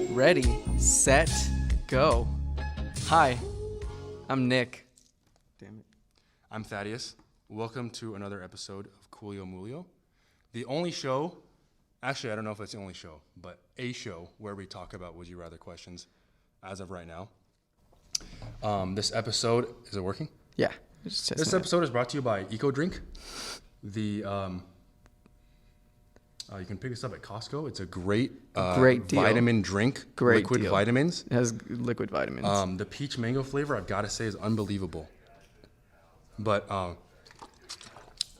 Ready, set, go. Hi, I'm Nick. Damn it. I'm Thaddeus. Welcome to another episode of Coolio Moolio. The only show, actually I don't know if it's the only show, but a show where we talk about would you rather questions as of right now. This episode, is it working? Yeah. This episode is brought to you by Eco Drink. You can pick this up at Costco. It's a great deal. Vitamin drink. Great liquid deal. vitamins. It has liquid vitamins. The peach mango flavor, I've got to say, is unbelievable. But no,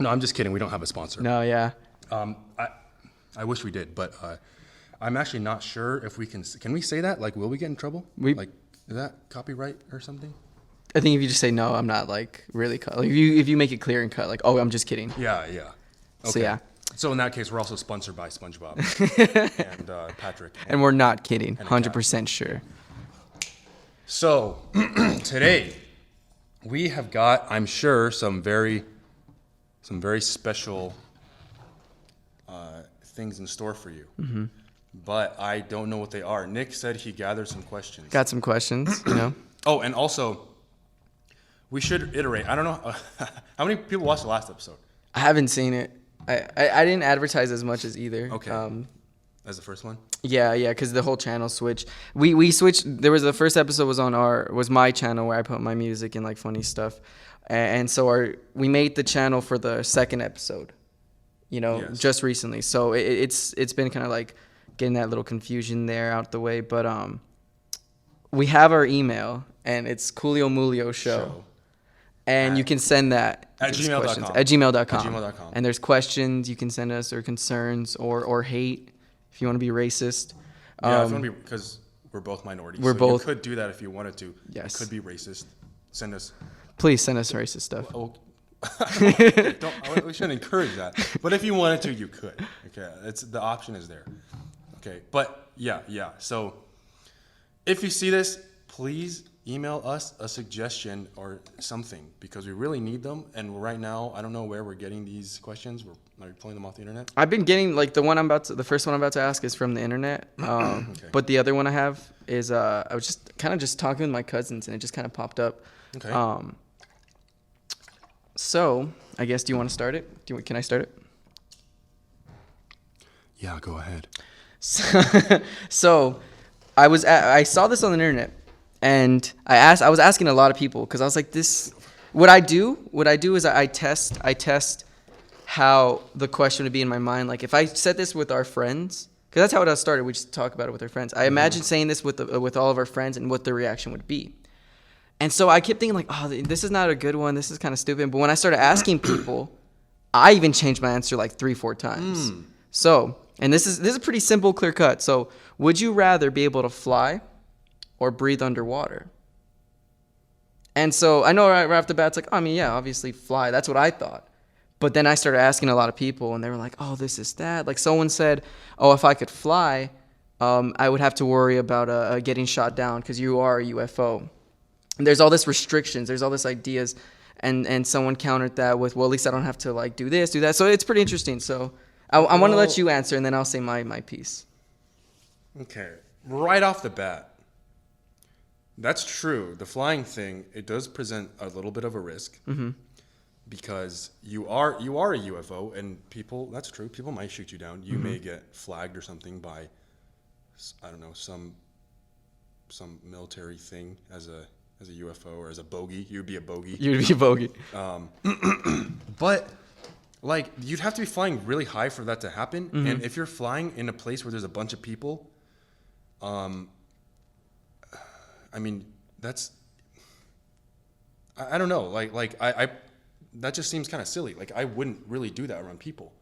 I'm just kidding. We don't have a sponsor. No, yeah. I wish we did, but I'm actually not sure if we can. Can we say that? Like, will we get in trouble? Like, is that copyright or something? I think if you just say no, I'm not like really cut. Like if you make it clear and cut, like, oh, I'm just kidding. Yeah. Okay. So yeah. So in that case, we're also sponsored by SpongeBob and Patrick. And we're not kidding. 100% sure. So today we have got, I'm sure, some very special things in store for you. Mm-hmm. But I don't know what they are. Nick said he gathered some questions. Got some questions, you know. Oh, and also, we should iterate. I don't know how many people watched the last episode. I haven't seen it. I didn't advertise as much as either. Okay. As the first one? Yeah, because the whole channel switched. We switched. There was the first episode was my channel where I put my music and like funny stuff, and so we made the channel for the second episode, yes. Just recently. So it's been kind of like getting that little confusion there out the way. But we have our email and it's Coolio Moolio show. And you can send that at gmail.com. At gmail.com. And there's questions you can send us, or concerns, or hate if you want to be racist. Yeah, if you want to be, because we're both minorities. You could do that if you wanted to. Yes. You could be racist. Send us. Please send us racist stuff. We shouldn't encourage that. But if you wanted to, you could. Okay, the option is there. Okay, but yeah. So if you see this, please email us a suggestion or something, because we really need them. And right now, I don't know where we're getting these questions. Are we pulling them off the internet? I've been getting like the first one I'm about to ask is from the internet. Okay. But the other one I have is I was just talking with my cousins and it just kind of popped up. Okay. So I guess, do you want to start it? Can I start it? Yeah, go ahead. So I saw this on the internet. And I was asking a lot of people, because I was like, what I do is I test how the question would be in my mind. Like if I said this with our friends, because that's how it started. We just talk about it with our friends. I imagine saying this with all of our friends and what the reaction would be. And so I kept thinking like, oh, this is not a good one. This is kind of stupid. But when I started asking people, I even changed my answer like 3-4 times. So, and this is pretty simple, clear cut. So would you rather be able to fly or breathe underwater? And so I know right off the bat, it's like, obviously fly. That's what I thought. But then I started asking a lot of people, and they were like, oh, this is that. Like someone said, oh, if I could fly, I would have to worry about getting shot down because you are a UFO. And there's all this restrictions. There's all this ideas. And someone countered that with, well, at least I don't have to like do this, do that. So it's pretty interesting. So I want to let you answer, and then I'll say my piece. Okay. Right off the bat, that's true. The flying thing, it does present a little bit of a risk, because you are a UFO, and people, that's true, people might shoot you down. You may get flagged or something by, I don't know, some military thing as a UFO, or as a bogey. You'd be a bogey. But like, you'd have to be flying really high for that to happen. And if you're flying in a place where there's a bunch of people, I mean, I don't know. Like I that just seems kind of silly. Like I wouldn't really do that around people,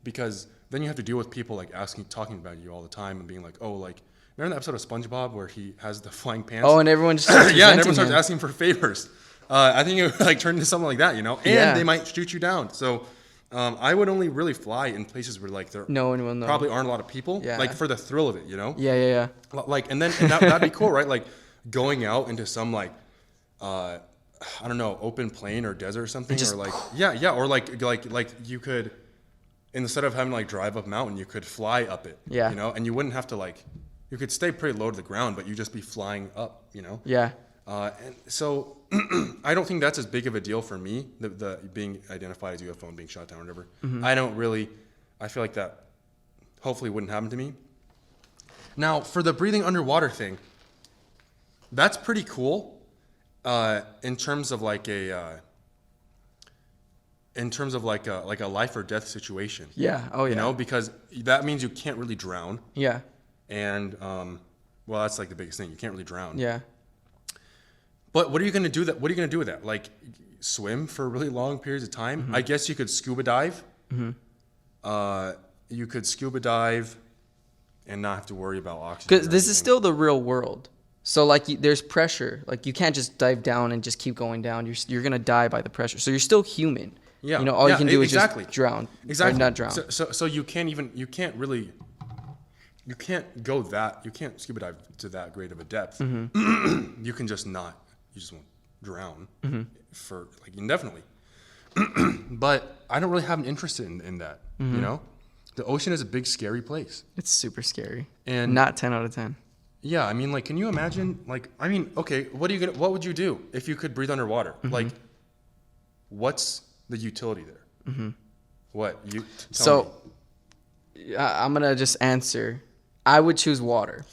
because then you have to deal with people like talking about you all the time and being like, oh, like remember the episode of SpongeBob where he has the flying pants? Oh, and everyone just and everyone starts asking for favors. I think it would like turn into something like that, and they might shoot you down. So I would only really fly in places where like there no one will know. Probably aren't a lot of people, like for the thrill of it, Yeah. Like, and that'd be cool, right? Like going out into some like, I don't know, open plain or desert or something, or like, or like you could, instead of having to like drive up a mountain, you could fly up it. Yeah. You know, and you wouldn't have to like, you could stay pretty low to the ground, but you just be flying up. You know. Yeah. And so I don't think that's as big of a deal for me, the being identified as UFO and being shot down or whatever. I feel like that hopefully wouldn't happen to me. Now, for the breathing underwater thing, that's pretty cool in terms of like a life or death situation. Yeah. Oh, yeah. You know, because that means you can't really drown. Yeah. And, well, that's like the biggest thing. You can't really drown. Yeah. But what are you going to do with that? Like swim for really long periods of time? Mm-hmm. I guess you could scuba dive. Mm-hmm. You could scuba dive and not have to worry about oxygen. Because this is still the real world. So like there's pressure. Like you can't just dive down and just keep going down. You're going to die by the pressure. So you're still human. Yeah. You know, all you can do is exactly. just drown. Exactly. Or not drown. So you can't scuba dive to that great of a depth. Mm-hmm. You just won't drown for like indefinitely. But I don't really have an interest in that, you know? The ocean is a big, scary place. It's super scary. And not 10 out of 10. Yeah, I mean, like, can you imagine, like, I mean, okay, what would you do if you could breathe underwater? Like, what's the utility there? What? Tell me. I'm going to just answer. I would choose water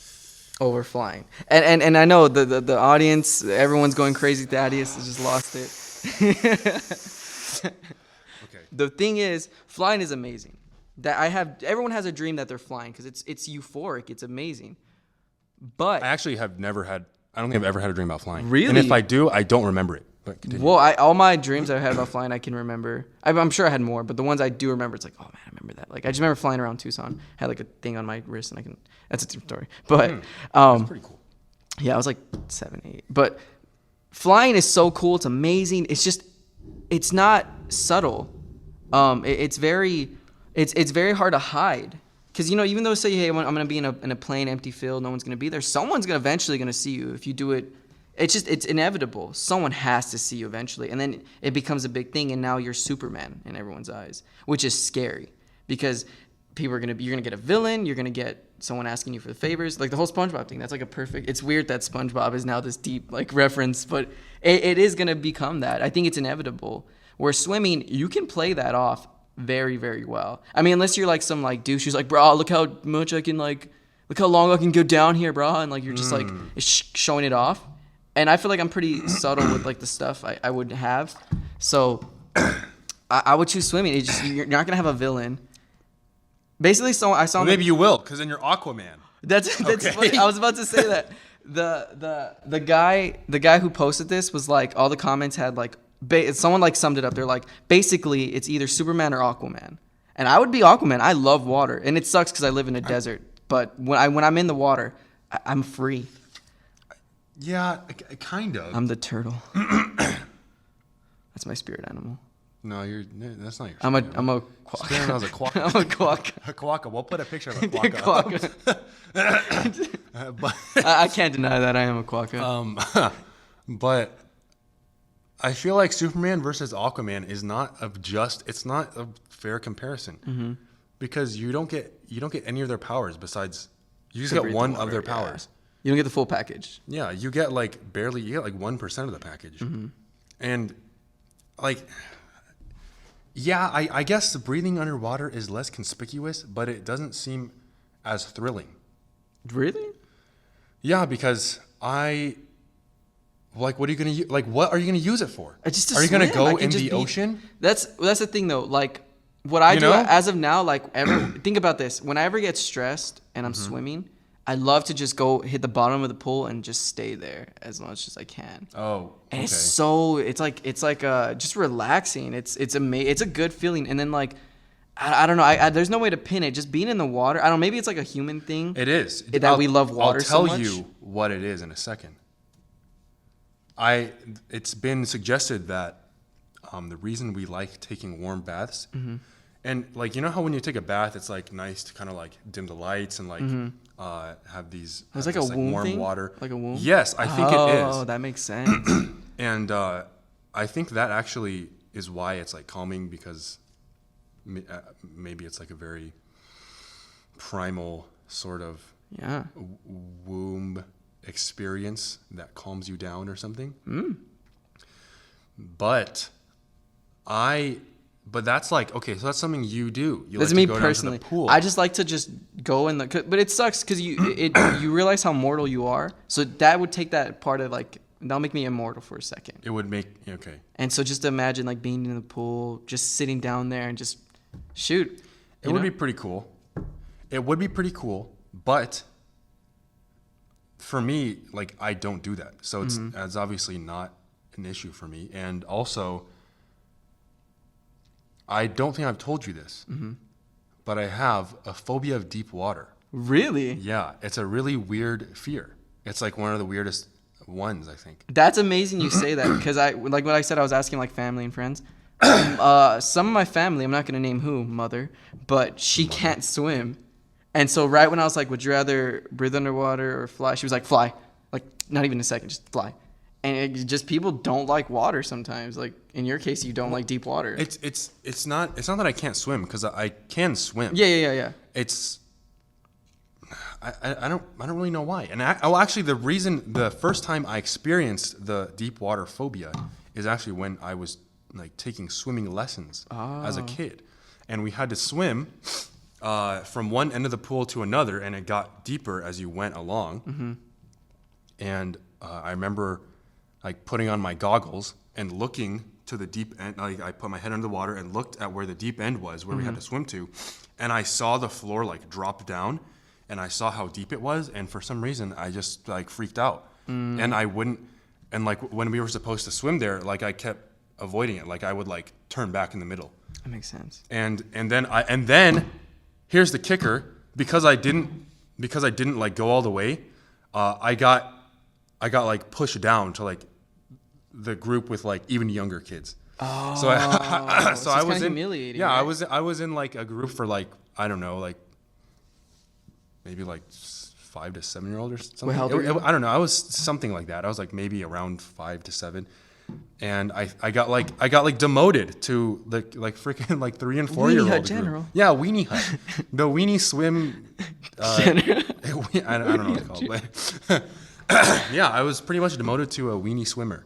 over flying. And I know the audience, everyone's going crazy. Thaddeus has just lost it. Okay. The thing is, flying is amazing. Everyone has a dream that they're flying because it's euphoric. It's amazing. But I actually have never had, I don't think I've ever had a dream about flying. Really? And if I do, I don't remember it. But continue. Well, all my dreams I've had about flying, I can remember. I'm sure I had more, but the ones I do remember, it's like, oh man, I remember that. Like I just remember flying around Tucson, had like a thing on my wrist, and that's a different story. But that's pretty cool. Yeah, I was like 7, 8. But flying is so cool. It's amazing. It's not subtle. It's very hard to hide. Because, you know, even though say, hey, I'm going to be in a plain, empty field, no one's going to be there, someone's eventually going to see you if you do it. It's inevitable. Someone has to see you eventually. And then it becomes a big thing, and now you're Superman in everyone's eyes, which is scary. Because you're going to get a villain, you're going to get someone asking you for the favors. Like the whole SpongeBob thing, that's like it's weird that SpongeBob is now this deep, like, reference, but it is going to become that. I think it's inevitable. Where swimming, you can play that off very, very well. I mean, unless you're like some like douche who's like, bro, look how much I can look how long I can go down here, bro, and like you're just like showing it off. And I feel like I'm pretty subtle with like the stuff I would have. So I would choose swimming. You're not gonna have a villain. Basically, Maybe you will, because then you're Aquaman. That's Okay. funny. I was about to say that. The guy who posted this was like, all the comments had like, someone like summed it up. They're like, basically it's either Superman or Aquaman. And I would be Aquaman. I love water, and it sucks because I live in a desert. But when I'm in the water, I'm free. Yeah, kind of. I'm the turtle. That's my spirit animal. No, that's not your. I'm a quack. Spirit animal is a quack. I'm a quack. A quokka. We'll put a picture of a quokka. But I can't deny that I am a quokka. But I feel like Superman versus Aquaman is not it's not a fair comparison, because you don't get any of their powers besides you just get one of their powers. You don't get the full package. Yeah, you get like 1% of the package, and like. Yeah, I guess the breathing underwater is less conspicuous, but it doesn't seem as thrilling. Really? Yeah, because what are you gonna use it for? Just are you gonna go in the the ocean? That's the thing though. Like what I do as of now, like think about this. When I ever get stressed and I'm swimming, I love to just go hit the bottom of the pool and just stay there as much as I can. Oh, and it's like just relaxing. It's a good feeling. And then like I don't know. There's no way to pin it. Just being in the water. I don't know. Maybe it's like a human thing. It is that we love water so much. I'll tell you what it is in a second. It's been suggested that the reason we like taking warm baths, and like, you know how when you take a bath, it's like nice to kind of like dim the lights and like have these. It's like a womb warm thing? water. Like a womb. Yes, I think it is. Oh, that makes sense. And I think that actually is why it's like calming, because maybe it's like a very primal sort of Yeah. womb experience that calms you down or something. But that's like, okay, so that's something you do. You That's like me to go personally. down to the pool. I just like to just go in the, but it sucks because you realize how mortal you are. So that would take that part of like, that'll make me immortal for a second. It would make, okay. And so just imagine like being in the pool, just sitting down there and just shoot. It would be pretty cool. It would be pretty cool, but for me, like, I don't do that. So it's obviously not an issue for me. And also, I don't think I've told you this, but I have a phobia of deep water. Really? Yeah, it's a really weird fear. It's like one of the weirdest ones, I think. That's amazing you say that because I like what I said. I was asking like family and friends. Some of my family, I'm not gonna name who, mother, but she can't swim, and so right when I was like, "Would you rather breathe underwater or fly?" She was like, "Fly," like not even a second, just fly. And just people don't like water sometimes. Like in your case, you don't like deep water. It's not that I can't swim because I can swim. Yeah. It's I don't really know why. And actually, the first time I experienced the deep water phobia is actually when I was like taking swimming lessons as a kid, and we had to swim from one end of the pool to another, and it got deeper as you went along. And I remember like putting on my goggles and looking to the deep end. Like I put my head under the water and looked at where the deep end was, where we had to swim to, and I saw the floor like drop down, and I saw how deep it was, and for some reason I just like freaked out, and I wouldn't. And like when we were supposed to swim there, like I kept avoiding it. Like I would like turn back in the middle. That makes sense. And then here's the kicker: because I didn't like go all the way, I got like pushed down to like the group with like even younger kids. Oh, so I was in humiliating. Yeah, right? I was in like a group for like, I don't know, like maybe like 5 to 7 year old or something. How old were you? I don't know. I was something like that. I was like maybe around 5 to 7. And I got like demoted to the like freaking like 3 and 4 year old Weenie Hut group. General. Yeah, Weenie Hut. The Weenie Swim. I don't know what it's called, but yeah, I was pretty much demoted to a weenie swimmer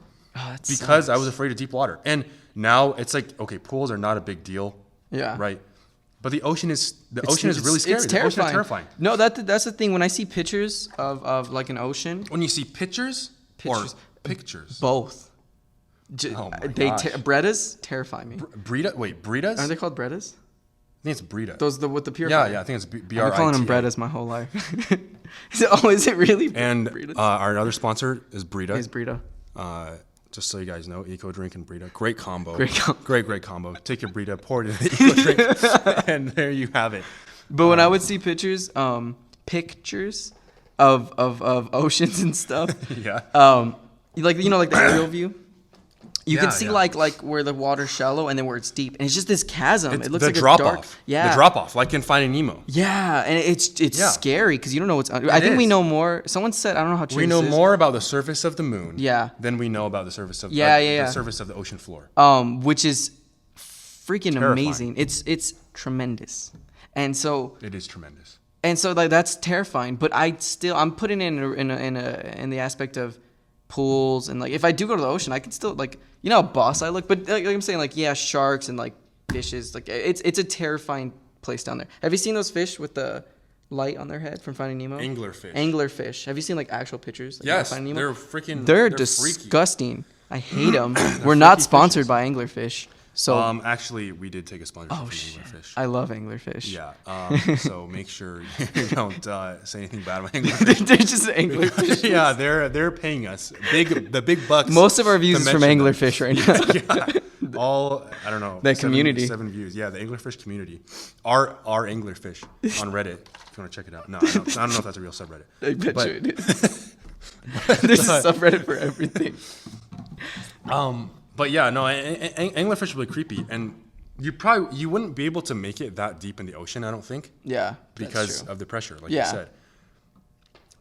because I was afraid of deep water. And now it's like, okay, pools are not a big deal. Yeah. Right. But the ocean is really scary. It's The ocean is terrifying. terrifying. No, that's the thing. When I see pictures of like an ocean, When you see pictures. Or pictures. both. Oh my they gosh. Bredas terrify me. Brita? Wait, Britas? Aren't they called Bredas? I think it's Brita. Those with the pure. Yeah, I think it's I've BRITA. been calling them Bredas my whole life. Is it really? And Bredas? our other sponsor is Brita. It's Brita. Just so you guys know, Eco Drink and Brita. Great combo. Great combo. Take your Brita, pour it in the Eco Drink, and there you have it. But when I would see pictures of oceans and stuff, Yeah. like the aerial view, you Yeah, can see yeah. like where the water's shallow and then where it's deep, and it's just this chasm. It's It looks the like drop a dark, off. yeah, The drop off, like in Finding Nemo. yeah, and it's Yeah. scary because you don't know what's under. I think we is. know more. Someone said, I don't know how true We know this is, more about the surface of the moon Yeah. than we know about the surface of Yeah. the surface of the ocean floor. which is freaking Terrifying. amazing. It's tremendous, and so. It is tremendous. And so like that's terrifying, but I'm putting it in the aspect of pools, and like if I do go to the ocean, I can still like, you know how boss I look, but like I'm saying, like, yeah, sharks and like fishes, like it's a terrifying place down there. Have you seen those fish with the light on their head from Finding Nemo? Anglerfish. Anglerfish. Have you seen like actual pictures? Like, Yes, Finding they're Nemo? freaking. They're freaky. disgusting. I hate them. We're not freaky sponsored fishes. by Anglerfish, so Actually, we did take a sponsorship from shit. Anglerfish. I love Anglerfish. Yeah. So make sure you don't say anything bad about Anglerfish. They're just Anglerfish. Yeah, they're paying us the big bucks. Most of our views to is from mention them. Anglerfish right now. Yeah, all I don't know. The community. 7 views. Yeah, the Anglerfish community. Our Anglerfish on Reddit. If you want to check it out. No, I don't know if that's a real subreddit. I bet But- you it is. There's a subreddit for everything. But yeah, no, anglerfish are really creepy, and you wouldn't be able to make it that deep in the ocean, I don't think, Yeah, because of the pressure, like Yeah. you said.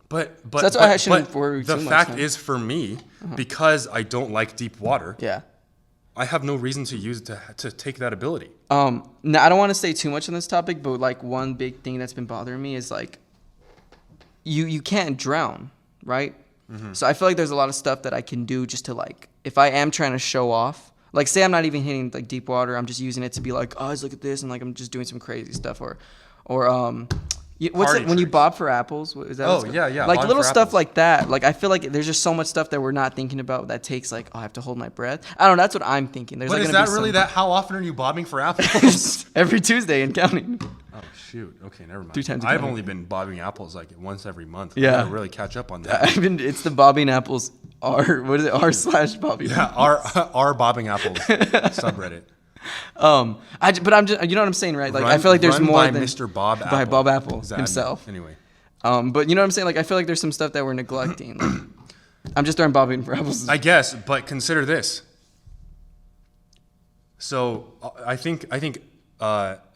But that's why I shouldn't worry the too much, fact huh? is, for me, because I don't like deep water, Yeah. I have no reason to use to take that ability. Now I don't want to say too much on this topic, but like one big thing that's been bothering me is like you can't drown, right? Mm-hmm. So I feel like there's a lot of stuff that I can do just to like, if I am trying to show off, like say I'm not even hitting like deep water, I'm just using it to be like, oh, look at this, and like I'm just doing some crazy stuff, or what's it when you bob for apples? Is that yeah, like little stuff apples. like that. Like I feel like there's just so much stuff that we're not thinking about that takes like, oh, I have to hold my breath. I don't know. That's what I'm thinking. There's But like is gonna that be really some... that? How often are you bobbing for apples? Every Tuesday and counting. Oh shoot. Okay, never mind. 3 times a I've day. only been bobbing apples like once every month. Yeah. I gotta really catch up on that. It's the bobbing apples what is it? r/bobbing. Yeah, our bobbing apples subreddit. But I'm just, you know what I'm saying, right? Like I feel like there's more by than Mr. Bob Apple. by Bob Apple himself. Anyway. But you know what I'm saying? Like I feel like there's some stuff that we're neglecting. Like, I'm just throwing bobbing for apples. I guess, but consider this. So I think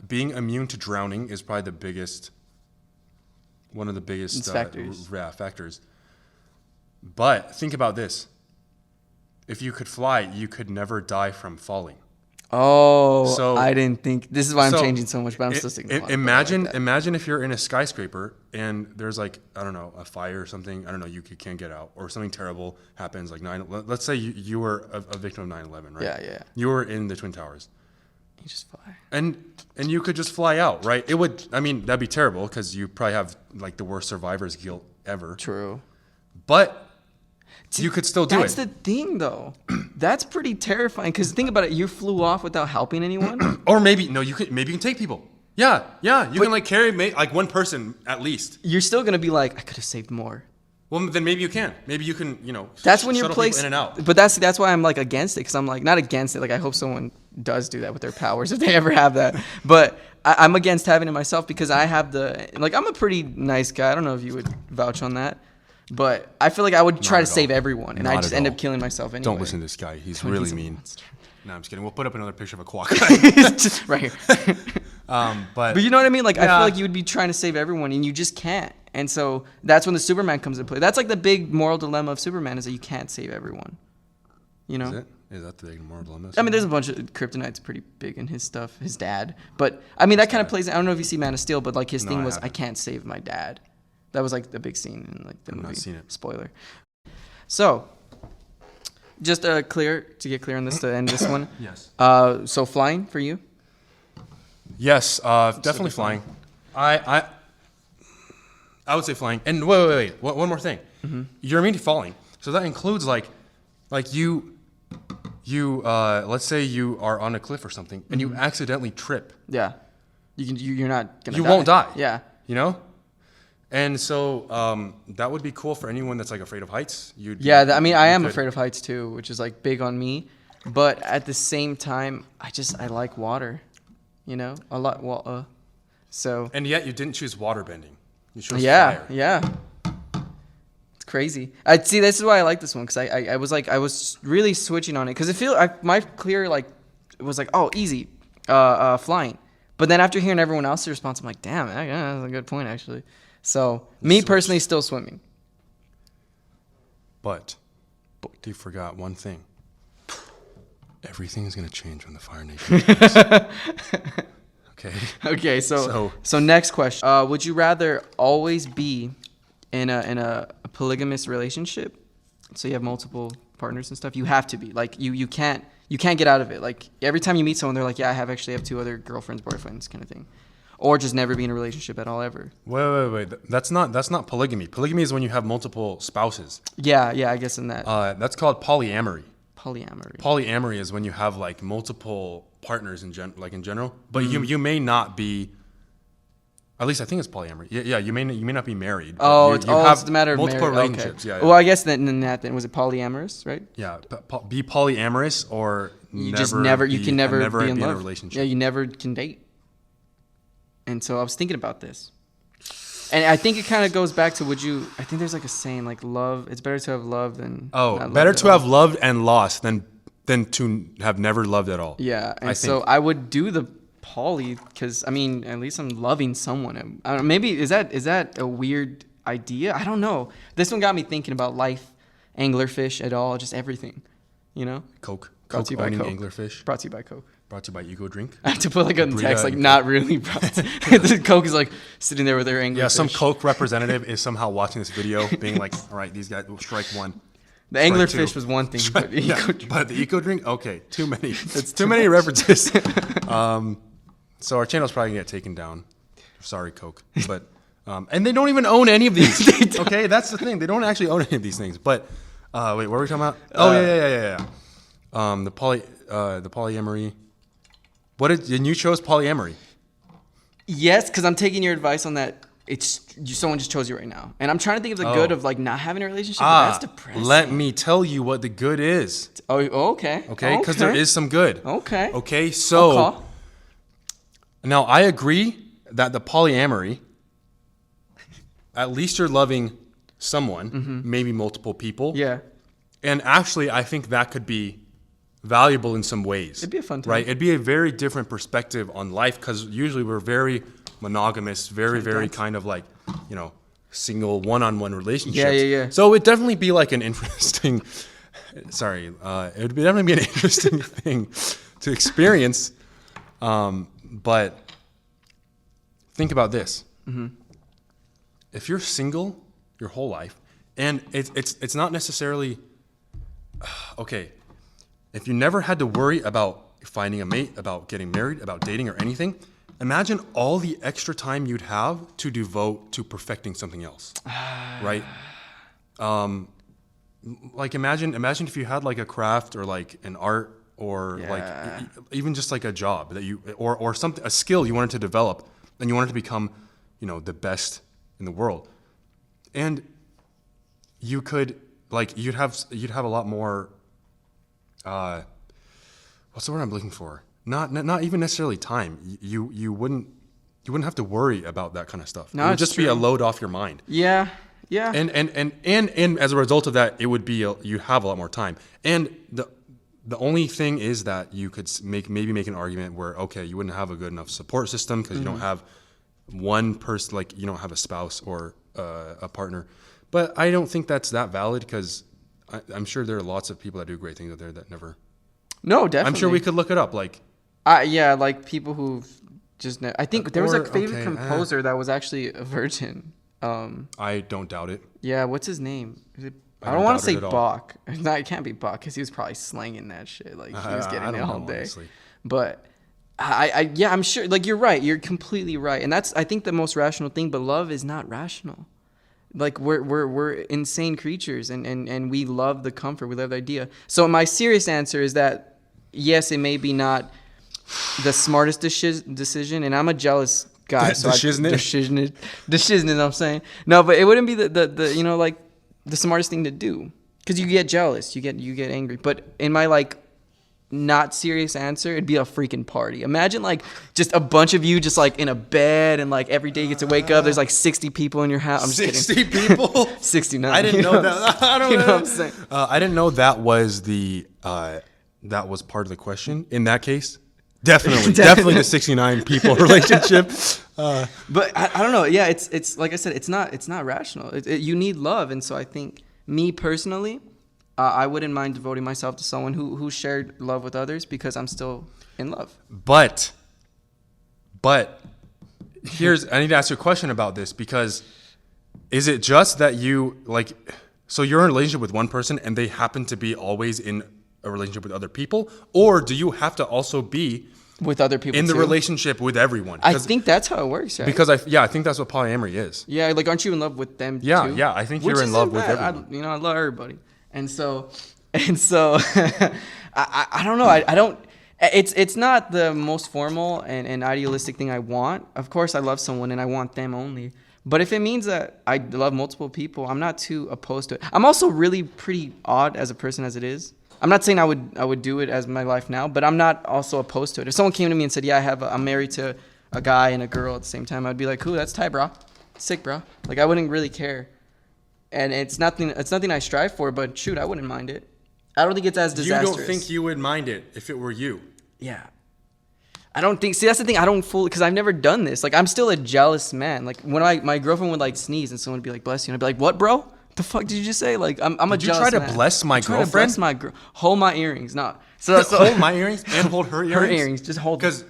being immune to drowning is probably one of the biggest factors. But think about this: if you could fly, you could never die from falling. Oh, so, I didn't think. This is why I'm changing so much, but I'm still sticking to flying. Imagine if you're in a skyscraper and there's like, I don't know, a fire or something. I don't know, you can't get out, or something terrible happens, like let's say you were a victim of 9/11, right? Yeah. You were in the Twin Towers. You just fly. And you could just fly out, right? It would. I mean, that'd be terrible because you probably have like the worst survivor's guilt ever. True. But you could still do it. That's the thing, though. That's pretty terrifying. Because think about it. You flew off without helping anyone. Or maybe you can take people. Yeah. You can like carry like one person at least. You're still gonna be like, I could have saved more. Well, then maybe you can. Maybe you can. That's when you're shuttle people in and out. But that's why I'm like against it. Because I'm like not against it. Like I hope someone does do that with their powers if they ever have that. But I'm against having it myself because I have I'm a pretty nice guy. I don't know if you would vouch on that. But I feel like I would try to save everyone, and I just end up killing myself anyway. Don't listen to this guy. He's really mean. No, I'm just kidding. We'll put up another picture of a quack. Just right here. But you know what I mean? Like I feel like you would be trying to save everyone, and you just can't. And so that's when the Superman comes into play. That's like the big moral dilemma of Superman is that you can't save everyone. You know? Is it? Is that the big moral dilemma? I mean, there's a bunch of Kryptonite's pretty big in his stuff. His dad, but I mean that kind of plays. I don't know if you see Man of Steel, but like his thing was I can't save my dad. That was like the big scene in like the movie. Not seen it. Spoiler. So, just to get clear on this to end this one. Yes. So flying for you? Yes, definitely flying. I would say flying. And wait. One more thing. Mm-hmm. You're immune to falling, so that includes like you. Let's say you are on a cliff or something, and you accidentally trip. Yeah. You're not gonna. You won't die. Yeah. You know. And so that would be cool for anyone that's like afraid of heights. I mean, I am afraid of heights too, which is like big on me. But at the same time, I like water, a lot. So. And yet you didn't choose water bending. You chose fire. Yeah. It's crazy. See, this is why I like this one because I was really switching on it because my clear like it was like easy, flying. But then after hearing everyone else's response, I'm like, damn, that's a good point actually. So, me personally, still swimming. But you forgot one thing. Everything is going to change when the Fire Nation comes. Okay? Okay, so next question. Would you rather always be in a polygamous relationship? So you have multiple partners and stuff? You have to be. Like, you can't get out of it. Like, every time you meet someone, they're like, yeah, I actually have 2 other girlfriends, boyfriends kind of thing. Or just never be in a relationship at all ever. Wait. That's not polygamy. Polygamy is when you have multiple spouses. Yeah, I guess in that. That's called polyamory. Polyamory is when you have like multiple partners in general, but you may not be. At least I think it's polyamory. Yeah, you may not be married. It's a matter of multiple marriage. relationships. Okay. Yeah. Well, I guess then was it polyamorous, right? Yeah, be polyamorous or you can never be in love. A relationship. Yeah, you never can date. And so I was thinking about this. And I think it kind of goes back to I think there's like a saying like love, it's better to have loved than better to have loved and lost than to have never loved at all. Yeah, and so I would do the poly because I mean at least I'm loving someone. I don't know, maybe is that a weird idea? I don't know. This one got me thinking about life, anglerfish at all, just everything. You know, Coke. Brought to Coke you by owning Coke. anglerfish. Brought to you by Coke. Brought to you by Eco Drink. I have to put like a text, like and not really. The Coke is like sitting there with their anglerfish. Yeah, some Coke representative is somehow watching this video, being like, "All right, these guys will strike one." The Strike anglerfish two. was one thing, Strike- but yeah, Eco Drink- but the Eco Drink, okay, too many. It's too many references. So our channel's probably gonna get taken down. Sorry, Coke, but and they don't even own any of these. Okay, that's the thing. They don't actually own any of these things. But wait, what were we talking about? Oh yeah. The polyamory. And you chose polyamory. Yes, because I'm taking your advice on that. Someone just chose you right now, and I'm trying to think of the good of like not having a relationship. But that's depressing. Let me tell you what the good is. Oh, okay. Okay, because there is some good. Okay. Okay, so Okay. now I agree that the polyamory, at least you're loving someone, maybe multiple people. Yeah. And actually, I think that could be valuable in some ways. It'd be a fun time. Right? It'd be a very different perspective on life because usually we're very monogamous, very kind of like, single one-on-one relationships. Yeah. So it'd definitely be like an interesting, it would definitely be an interesting thing to experience. But think about this. If you're single your whole life, and it's not necessarily, okay, if you never had to worry about finding a mate, about getting married, about dating or anything, imagine all the extra time you'd have to devote to perfecting something else, right? Like imagine if you had like a craft or like an art or like even just like a job that you or something, a skill you wanted to develop and you wanted to become, the best in the world, and you could like you'd have a lot more. What's the word I'm looking for? Not even necessarily time. You wouldn't have to worry about that kind of stuff. No, it would it's just be a true. load off your mind. Yeah. And as a result of that, it would be you have a lot more time. And the only thing is that you could maybe make an argument where okay, you wouldn't have a good enough support system because you don't have one person, like you don't have a spouse or a partner. But I don't think that's that valid because I'm sure there are lots of people that do great things out there that never. No, definitely. I'm sure we could look it up. Like, like people who just. I think there was a favorite okay, composer that was actually a virgin. I don't doubt it. Yeah, what's his name? I don't don't want doubt to it say at all. Bach. No, it can't be Bach because he was probably slanging that shit. Like he was I getting it don't all know, day. honestly. But I'm sure. Like you're right. You're completely right, and that's I think the most rational thing. But love is not rational. Like we're insane creatures, and we love the comfort. We love the idea. So my serious answer is that yes, it may be not the smartest decision, and I'm a jealous guy. So decision. I'm saying no, but it wouldn't be the like the smartest thing to do because you get jealous, you get angry. But in my like not serious answer, it'd be a freaking party. Imagine like just a bunch of you just like in a bed and like every day you get to wake up. There's like 60 people in your house. I'm just 60 kidding. people? 69. I didn't know that. I don't You know know what I'm saying? I didn't know that was that was part of the question. In that case, definitely the 69 people relationship. But I don't know. Yeah, it's like I said, it's not rational. You need love, and so I think me personally, I wouldn't mind devoting myself to someone who shared love with others because I'm still in love. But I need to ask you a question about this because is it just that you like, so you're in a relationship with one person and they happen to be always in a relationship with other people, or do you have to also be With other people in the too? relationship with everyone? I think that's how it works, right? Because I think that's what polyamory is. Yeah, like aren't you in love with them Yeah, too? yeah, I think Which you're in isn't love with bad. everyone. I love everybody. And so I don't know. I don't. It's not the most formal and idealistic thing I want. Of course, I love someone and I want them only. But if it means that I love multiple people, I'm not too opposed to it. I'm also really pretty odd as a person as it is. I'm not saying I would do it as my life now, but I'm not also opposed to it. If someone came to me and said, "Yeah, I'm married to a guy and a girl at the same time," I'd be like, "Cool, that's tight, bro. Sick, bro." Like I wouldn't really care. And it's nothing I strive for, but shoot, I wouldn't mind it. I don't think it's as disastrous. You don't think you would mind it if it were you? Yeah. I don't think. See, that's the thing. I don't fully, because I've never done this. Like, I'm still a jealous man. Like, when my girlfriend would like sneeze and someone would be like, "Bless you," and I'd be like, "What, bro?" The fuck did you just say? Like, I'm a Did you jealous try to man. bless my Try to girlfriend? bless my girl. Hold my earrings. No. So Hold my earrings and hold her earrings? her earrings. Just hold them. Because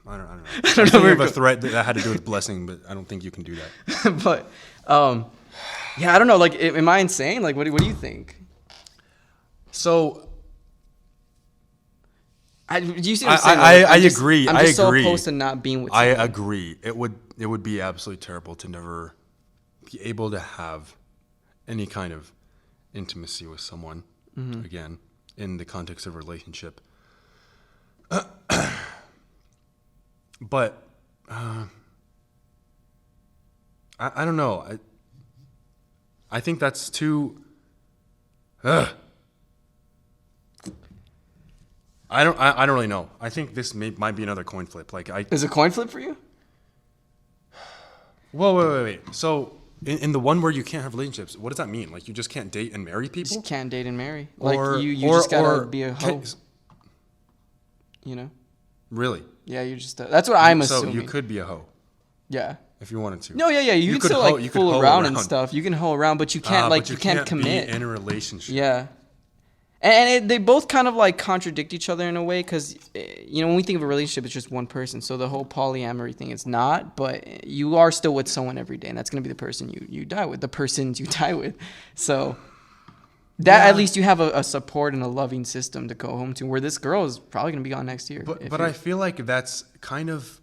I don't know. I was thinking of a threat that had to do with blessing, but I don't think you can do that. But, yeah, I don't know. Like, am I insane? Like, what do you think? So Do you see what I'm saying? Like, I agree. I'm I just agree. so opposed to not being with I someone. agree. It would be absolutely terrible to never be able to have any kind of intimacy with someone again in the context of a relationship. But I don't know. I think that's too. I don't really know. I think this might be another coin flip. Like Is it a coin flip for you? Whoa, wait. So in the one where you can't have relationships, what does that mean? Like you just can't date and marry people? Just can't date and marry. Or- Like you or- just gotta or- be a hoe. You know? Really? Yeah, you just. That's what I'm So assuming. you could be a hoe yeah. if you wanted to. No, yeah. You can could still hoe- like you could fool hoe around and around. stuff. You can hoe around, but you can't But you can't commit. be in a relationship. Yeah. And they both kind of like contradict each other in a way because, when we think of a relationship, it's just one person. So the whole polyamory thing, it's not, but you are still with someone every day. And that's going to be the person you die with, the persons you die with. So that at least you have a support and a loving system to go home to, where this girl is probably going to be gone next year. But I feel like that's kind of.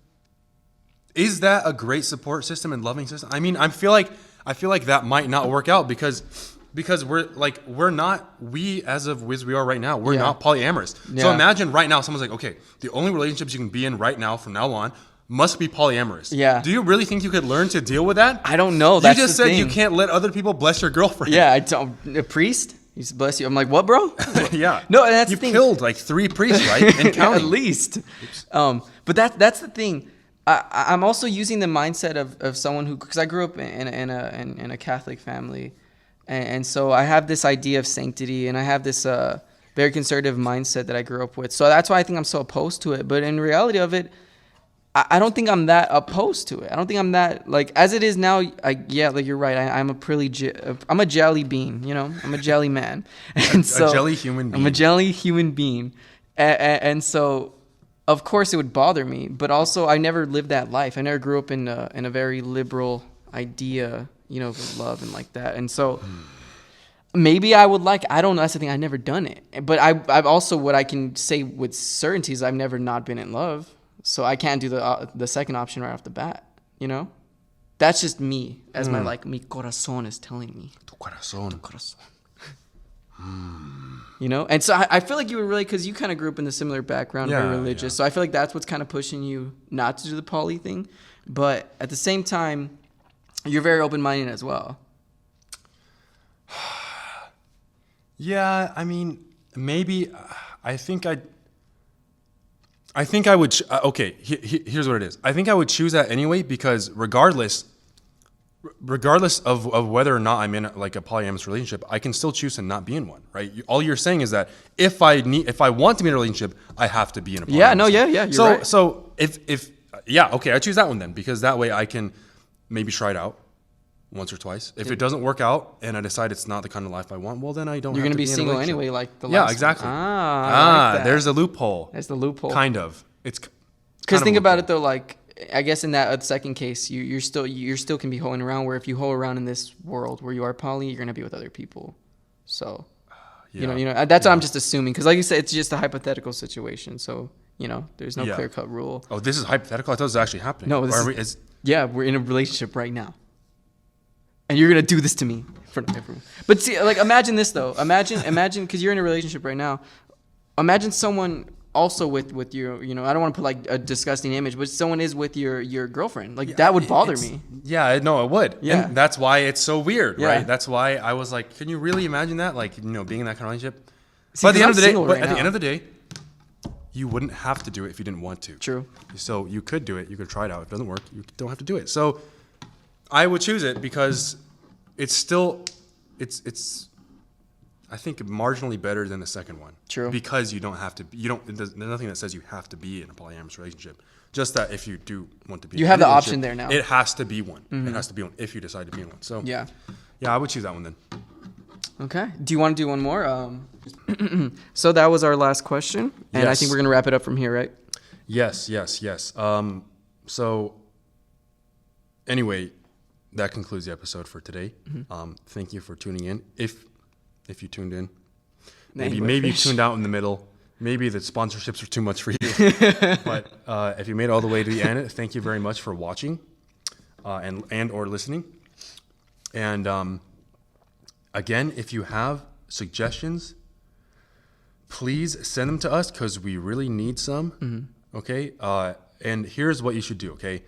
Is that a great support system and loving system? I mean, I feel like that might not work out because we're not as we are right now, we're not polyamorous. Yeah. So imagine right now someone's like, okay, the only relationships you can be in right now from now on must be polyamorous. Yeah. Do you really think you could learn to deal with that? I don't know. You That's just the said thing. you can't let other people bless your girlfriend. Yeah, I don't. A priest? He's bless you. I'm like, what, bro? Yeah. No, and that's you the thing. killed like 3 priests, right? And counting. At least. But that's the thing. I'm also using the mindset of someone who, because I grew up in a Catholic family, and so I have this idea of sanctity, and I have this very conservative mindset that I grew up with. So that's why I think I'm so opposed to it. But in reality of it, I don't think I'm that opposed to it. I don't think I'm that, like, as it is now. Like you're right. I'm I'm a jelly bean. I'm a jelly man, and so a jelly human being. I'm a jelly human being, and so. Of course, it would bother me, but also I never lived that life. I never grew up in a very liberal idea, of love and like that. And so maybe I would I don't know. That's the thing. I've never done it, but I've also, what I can say with certainty is I've never not been in love. So I can't do the second option right off the bat. That's just me, as my mi corazón is telling me. Tu corazón. Corazón. And so I feel like you were really, because you kind of grew up in a similar background, very religious. Yeah. So I feel like that's what's kind of pushing you not to do the poly thing. But at the same time, you're very open-minded as well. Yeah, I mean, maybe I think I would. Okay, here's what it is. I think I would choose that anyway because regardless of whether or not I'm in like a polyamorous relationship, I can still choose to not be in one, right? All you're saying is that if I want to be in a relationship, I have to be in a polyamorous. You're right. So if okay, I choose that one then because that way I can maybe try it out once or twice. If it doesn't work out and I decide it's not the kind of life I want, well then I don't. You're going to be single anyway, like the last. Yeah, exactly. One. I like that. There's a loophole. That's the loophole. Kind of. It's because think about it though, like. I guess in that second case, you're still can be hoeing around. Where if you hoe around in this world where you are poly, you're gonna be with other people. So, that's what I'm just assuming. Because like you said, it's just a hypothetical situation. So there's no clear cut rule. Oh, this is hypothetical. I thought it was actually happening. No, we're in a relationship right now, and you're gonna do this to me in front of everyone. But see, like imagine this though. Imagine because you're in a relationship right now. Imagine someone. Also with your, I don't want to put like a disgusting image, but someone is with your girlfriend. Like that would bother me. Yeah, no, it would. Yeah. And that's why it's so weird, right? That's why I was like, can you really imagine that? Like, being in that kind of relationship? See, but at the end of the day, you wouldn't have to do it if you didn't want to. True. So you could do it. You could try it out. If it doesn't work, you don't have to do it. So I would choose it because it's still, it's I think marginally better than the second one. True. Because you don't have to. There's nothing that says you have to be in a polyamorous relationship. Just that if you do want to be, you have the option there now. It has to be one. Mm-hmm. It has to be one if you decide to be in one. So yeah. Yeah, I would choose that one then. Okay. Do you want to do one more? So that was our last question, and I Yes. think we're gonna wrap it up from here, right? Yes. So anyway, that concludes the episode for today. Thank you for tuning in. If you tuned in, maybe you tuned out in the middle. Maybe the sponsorships are too much for you. But if you made it all the way to the end, thank you very much for watching and or listening. And again, if you have suggestions, please send them to us because we really need some. Okay. And here's what you should do. Okay.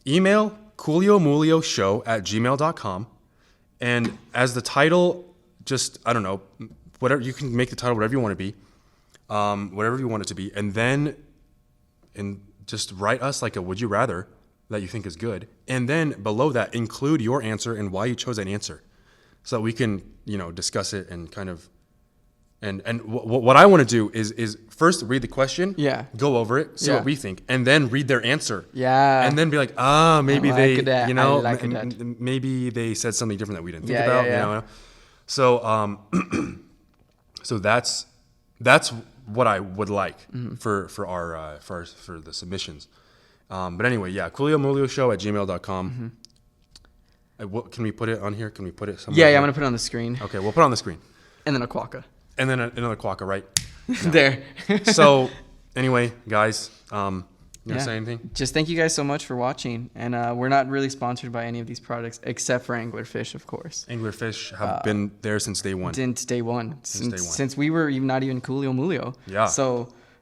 Email cooliomoolioshow@gmail.com. And as the title, just, I don't know, whatever, you can make the title whatever you want to be, whatever you want it to be. And then just write us like a would you rather that you think is good. And then below that, include your answer and why you chose that answer so that we can, discuss it and kind of, and what I want to do is first read the question, go over it, see what we think, and then read their answer, and then be like, maybe maybe they said something different that we didn't think about, So, so that's what I would like for the submissions. But anyway, cooliomoolioshow@gmail.com. Can we put it on here? Can we put it somewhere? Yeah, I'm gonna put it on the screen. Okay, we'll put it on the screen. And then a quokka. And then another quokka, right? There. So, anyway, guys, you want to say anything? Just thank you guys so much for watching. And we're not really sponsored by any of these products except for Anglerfish, of course. Anglerfish have been there since day one. Since day one. Since we were not even Coolio Moolio. Yeah.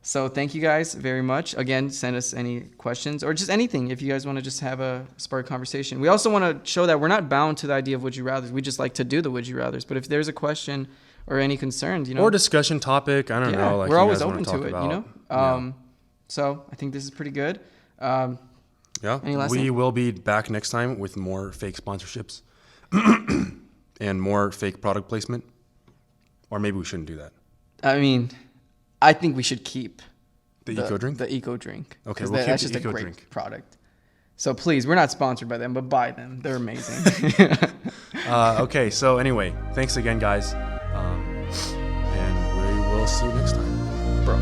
So thank you guys very much. Again, send us any questions or just anything if you guys want to just have a spark conversation. We also want to show that we're not bound to the idea of would you rathers. We just like to do the would you rathers. But if there's a question or any concerns, or discussion topic, I don't know. We're always open to it, So I think this is pretty good. We will be back next time with more fake sponsorships and more fake product placement. Or maybe we shouldn't do that. I mean, I think we should keep the eco drink. The eco drink. Okay, that's just a great product. So please, we're not sponsored by them, but buy them. They're amazing. Okay, so anyway, thanks again, guys. And we will see you next time. Bro.